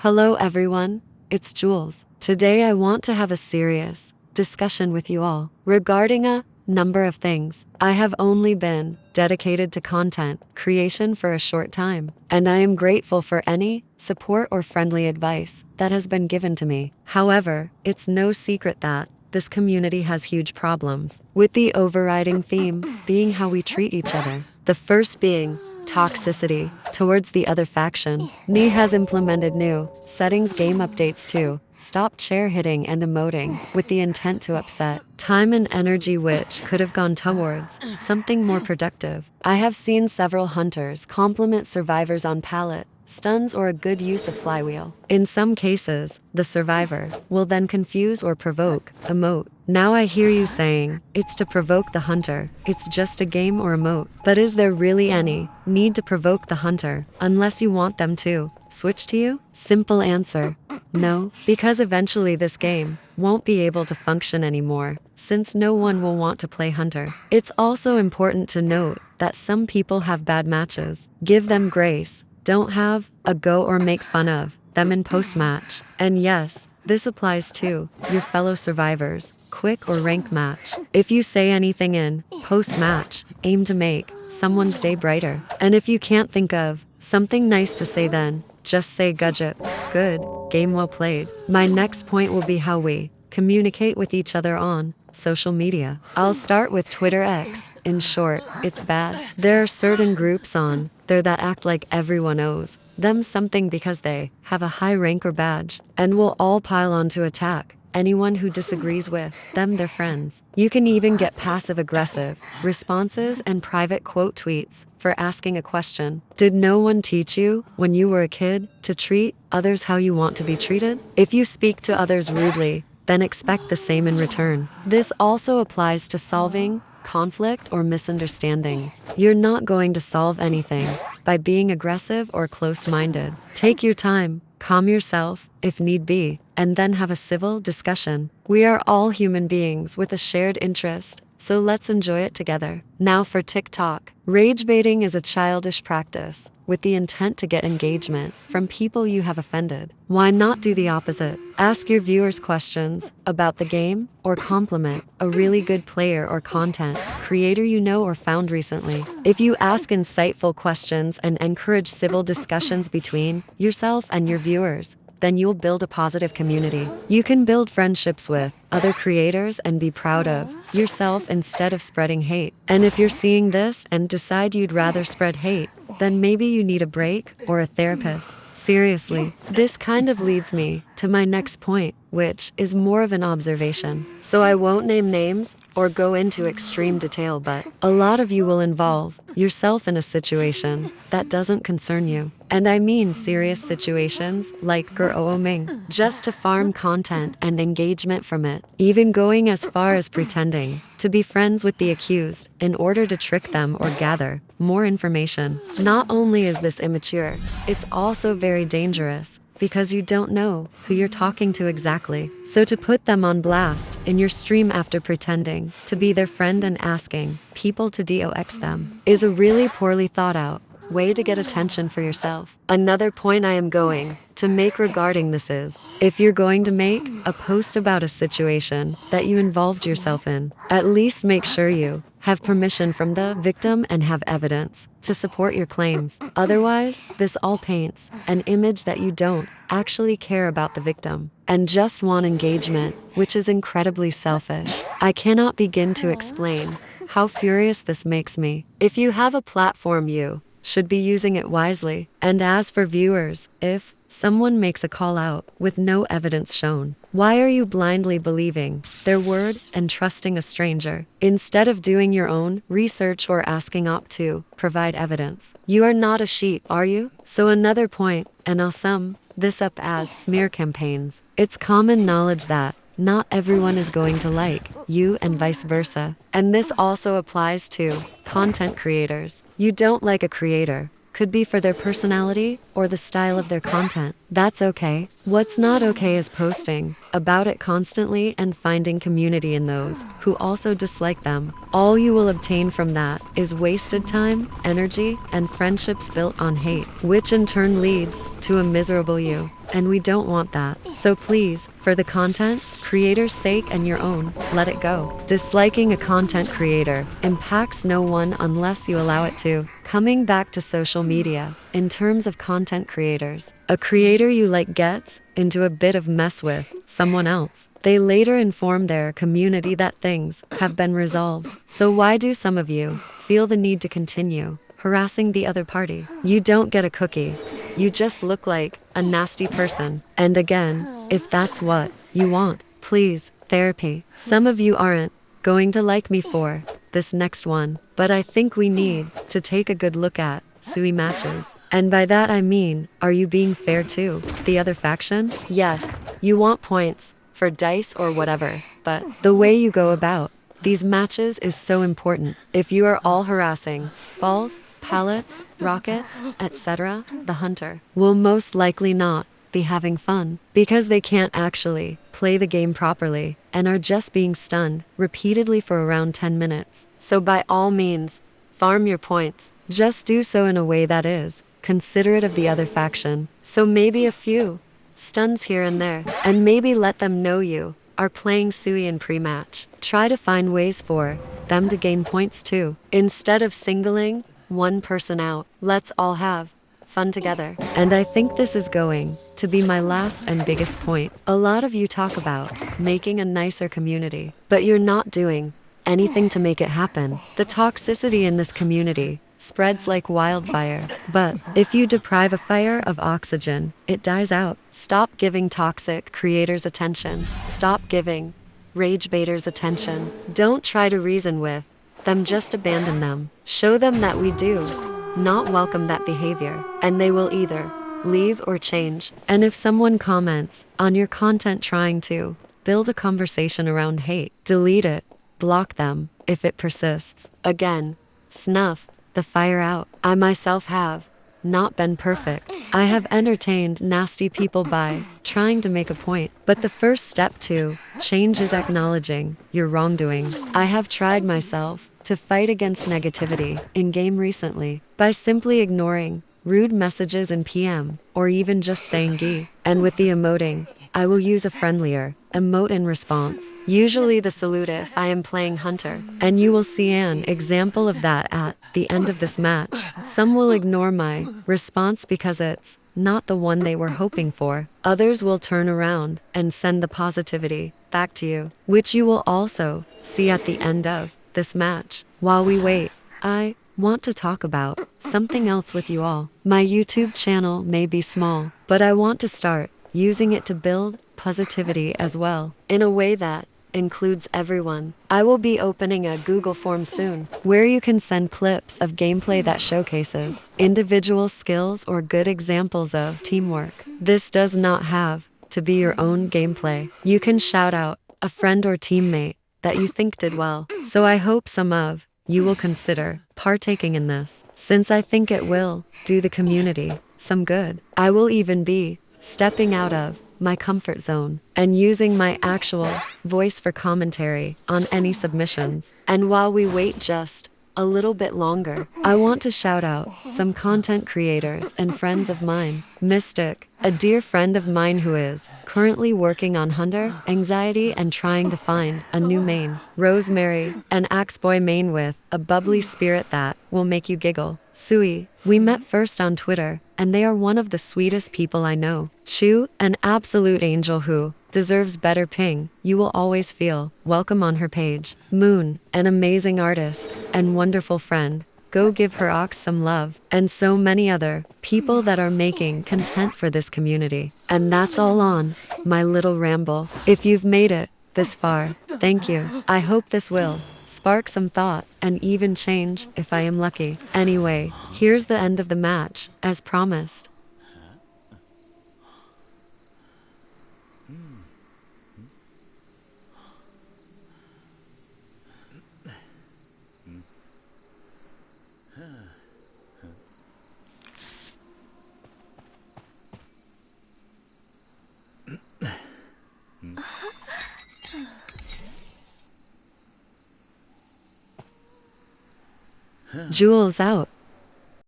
Hello everyone, it's Jules. Today I want to have a serious discussion with you all regarding a number of things. I have only been dedicated to content creation for a short time, and I am grateful for any support or friendly advice that has been given to me. However, it's no secret that this community has huge problems, with the overriding theme being how we treat each other. The first being toxicity towards the other faction. Ni has implemented new settings game updates to stop chair hitting and emoting with the intent to upset time and energy which could have gone towards something more productive. I have seen several hunters compliment survivors on pallet stuns or a good use of flywheel. In some cases, the survivor will then confuse or provoke emote. Now I hear you saying, it's to provoke the hunter, it's just a game or emote. But is there really any need to provoke the hunter unless you want them to switch to you? Simple answer, no, because eventually this game won't be able to function anymore, since no one will want to play hunter. It's also important to note that some people have bad matches. Give them grace. Don't have a go or make fun of them in post-match. And yes, this applies to your fellow survivors, quick or rank match. If you say anything in post-match, aim to make someone's day brighter. And if you can't think of something nice to say then, just say "Gudget, good, game well played." My next point will be how we communicate with each other on social media. I'll start with Twitter X. In short, it's bad. There are certain groups on there that act like everyone owes them something because they have a high rank or badge, and will all pile on to attack anyone who disagrees with them, their friends. You can even get passive-aggressive responses and private quote tweets for asking a question. Did no one teach you when you were a kid to treat others how you want to be treated? If you speak to others rudely, then expect the same in return. This also applies to solving conflict or misunderstandings. You're not going to solve anything by being aggressive or close-minded. Take your time, calm yourself if need be, and then have a civil discussion. We are all human beings with a shared interest, so let's enjoy it together. Now for TikTok. Rage baiting is a childish practice with the intent to get engagement from people you have offended. Why not do the opposite? Ask your viewers questions about the game or compliment a really good player or content creator you know or found recently. If you ask insightful questions and encourage civil discussions between yourself and your viewers, then you'll build a positive community. You can build friendships with other creators and be proud of yourself instead of spreading hate. And if you're seeing this and decide you'd rather spread hate, then maybe you need a break or a therapist. Seriously, this kind of leads me to my next point, which is more of an observation. So I won't name names or go into extreme detail, but a lot of you will involve yourself in a situation that doesn't concern you. And I mean serious situations like Ming, just to farm content and engagement from it, even going as far as pretending to be friends with the accused in order to trick them or gather more information. Not only is this immature, it's also very dangerous because you don't know who you're talking to exactly. So to put them on blast in your stream after pretending to be their friend and asking people to dox them is a really poorly thought out way to get attention for yourself. Another point I am going to make regarding this is, if you're going to make a post about a situation that you involved yourself in, at least make sure you have permission from the victim and have evidence to support your claims. Otherwise, this all paints an image that you don't actually care about the victim and just want engagement, which is incredibly selfish. I cannot begin to explain how furious this makes me. If you have a platform, you should be using it wisely. And as for viewers, if someone makes a call out with no evidence shown, why are you blindly believing their word and trusting a stranger instead of doing your own research or asking op to provide evidence? You are not a sheep, are you? So another point, and I'll sum this up as smear campaigns. It's common knowledge that not everyone is going to like you and vice versa. And this also applies to content creators. You don't like a creator Could be for their personality or the style of their content. That's okay. What's not okay is posting about it constantly and finding community in those who also dislike them. All you will obtain from that is wasted time, energy, and friendships built on hate, which in turn leads to a miserable you. And we don't want that. So please, for the content creator's sake and your own, let it go. Disliking a content creator impacts no one unless you allow it to. Coming back to social media, in terms of content creators, a creator you like gets into a bit of mess with someone else. They later inform their community that things have been resolved. So why do some of you feel the need to continue harassing the other party? You don't get a cookie. You just look like a nasty person. And again, if that's what you want, please, therapy. Some of you aren't going to like me for this next one, but I think we need to take a good look at Sui matches. And by that I mean, are you being fair to the other faction? Yes, you want points for dice or whatever, but the way you go about these matches is so important. If you are all harassing balls, pallets, rockets, etc., the hunter will most likely not be having fun because they can't actually play the game properly and are just being stunned repeatedly for around 10 minutes. So by all means, farm your points. Just do so in a way that is considerate of the other faction. So maybe a few stuns here and there, and maybe let them know you are playing Sui in pre-match. Try to find ways for them to gain points too. Instead of singling one person out, let's all have fun together. And I think this is going to be my last and biggest point. A lot of you talk about making a nicer community, but you're not doing anything to make it happen. The toxicity in this community spreads like wildfire, but if you deprive a fire of oxygen, it dies out. Stop giving toxic creators attention. Stop giving rage baiters attention. Don't try to reason with them, just abandon them. Show them that we do not welcome that behavior, and they will either leave or change. And if someone comments on your content trying to build a conversation around hate, delete it. Block them if it persists. Again, snuff the fire out. I myself have not been perfect. I have entertained nasty people by trying to make a point. But the first step to change is acknowledging your wrongdoing. I have tried myself to fight against negativity in-game recently by simply ignoring rude messages in PM or even just saying "gee." And with the emoting, I will use a friendlier emote in response, usually the salute if I am playing Hunter. And you will see an example of that at the end of this match. Some will ignore my response because it's not the one they were hoping for. Others will turn around and send the positivity back to you, which you will also see at the end of this match. While we wait, I want to talk about something else with you all. My YouTube channel may be small, but I want to start using it to build positivity as well, in a way that includes everyone. I will be opening a Google form soon, where you can send clips of gameplay that showcases individual skills or good examples of teamwork. This does not have to be your own gameplay. You can shout out a friend or teammate that you think did well. So I hope some of you will consider partaking in this, since I think it will do the community some good. I will even be stepping out of my comfort zone and using my actual voice for commentary on any submissions. And while we wait just a little bit longer, I want to shout out some content creators and friends of mine. Mystic, a dear friend of mine who is currently working on Hunter, anxiety, and trying to find a new main. Rosemary, an Axeboy main with a bubbly spirit that will make you giggle. Sui, we met first on Twitter, and they are one of the sweetest people I know. Chu, an absolute angel who deserves better ping. You will always feel welcome on her page. Moon, an amazing artist and wonderful friend. Go give her ox some love. And so many other people that are making content for this community. And that's all on my little ramble. If you've made it this far, thank you. I hope this will spark some thought and even change if I am lucky. Anyway, here's the end of the match, as promised. Jules out.